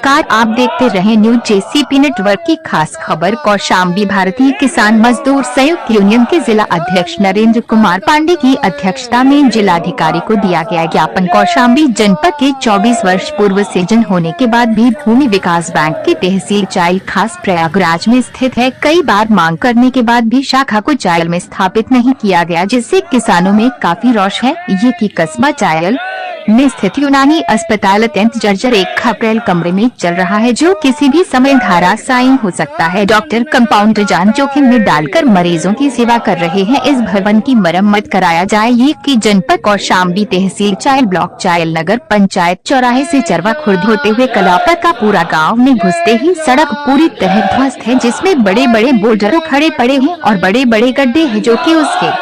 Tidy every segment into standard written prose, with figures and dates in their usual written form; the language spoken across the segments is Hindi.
नमस्कार, आप देखते रहे न्यूज जेसीपी नेटवर्क की खास खबर। कौशाम्बी भारतीय किसान मजदूर संयुक्त यूनियन के जिला अध्यक्ष नरेंद्र कुमार पांडे की अध्यक्षता में जिलाधिकारी को दिया गया ज्ञापन। कौशाम्बी जनपद के 24 वर्ष पूर्व सृजन होने के बाद भी भूमि विकास बैंक की तहसील चायल खास प्रयागराज में स्थित है। कई बार मांग करने के बाद भी शाखा को चायल में स्थापित नहीं किया गया, जिससे किसानों में काफी रोष है। ये की कस्बा चायल में स्थित यूनानी अस्पताल अत्यंत जर्जर एक अप्रैल कमरे में चल रहा है, जो किसी भी समय धराशायी हो सकता है। डॉक्टर कंपाउंडर जान जोखिम में डालकर मरीजों की सेवा कर रहे हैं। इस भवन की मरम्मत कराया जाए। ये की जनपद कौशाम्बी तहसील चायल ब्लॉक चायल नगर पंचायत चौराहे से चरवा खुर्द होते हुए कलापर का पूरा गाँव में घुसते ही सड़क पूरी तरह ध्वस्त है, जिसमें बड़े बड़े बोल्डर खड़े पड़े हैं और बड़े बड़े गड्ढे हैं, जो कि उसके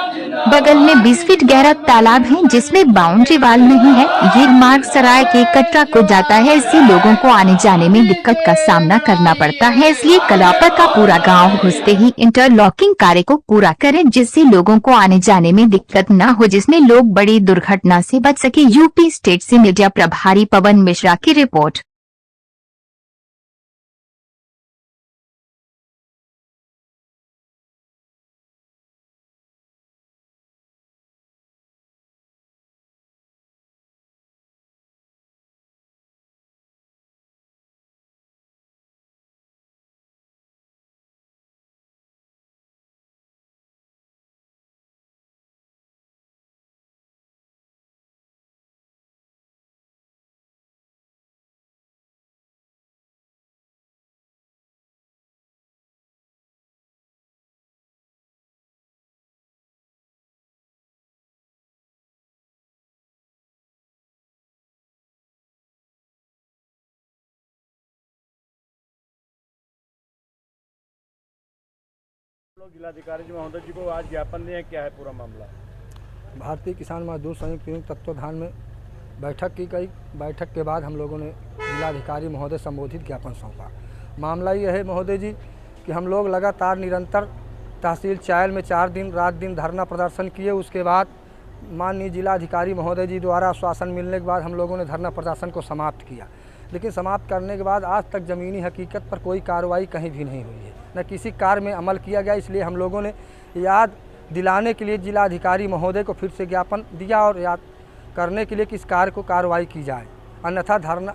बगल में 20 फीट गहरा तालाब है, जिसमें बाउंड्री वाल नहीं है। ये मार्ग सराय के कटरा को जाता है, इससे लोगों को आने जाने में दिक्कत का सामना करना पड़ता है। इसलिए कलापर का पूरा गांव घुसते ही इंटरलॉकिंग कार्य को पूरा करें, जिससे लोगों को आने जाने में दिक्कत न हो, जिसमें लोग बड़ी दुर्घटना से बच सके। यूपी स्टेट से मीडिया प्रभारी पवन मिश्रा की रिपोर्ट। लोग जिलाधिकारी जी महोदय जी को आज ज्ञापन दिए, क्या है पूरा मामला? भारतीय किसान मजदूर संयुक्त यूनियन तत्वाधान में बैठक की गई। बैठक के बाद हम लोगों ने जिलाधिकारी महोदय संबोधित ज्ञापन सौंपा। मामला यह है महोदय जी कि हम लोग लगातार निरंतर तहसील चायल में 4 दिन रात दिन धरना प्रदर्शन किए। उसके बाद माननीय जिलाधिकारी महोदय जी द्वारा आश्वासन मिलने के बाद हम लोगों ने धरना प्रदर्शन को समाप्त किया, लेकिन समाप्त करने के बाद आज तक ज़मीनी हकीकत पर कोई कार्रवाई कहीं भी नहीं हुई है, न किसी कार्य में अमल किया गया। इसलिए हम लोगों ने याद दिलाने के लिए जिलाधिकारी महोदय को फिर से ज्ञापन दिया और याद करने के लिए कि इस कार्य को कार्रवाई की जाए, अन्यथा धरना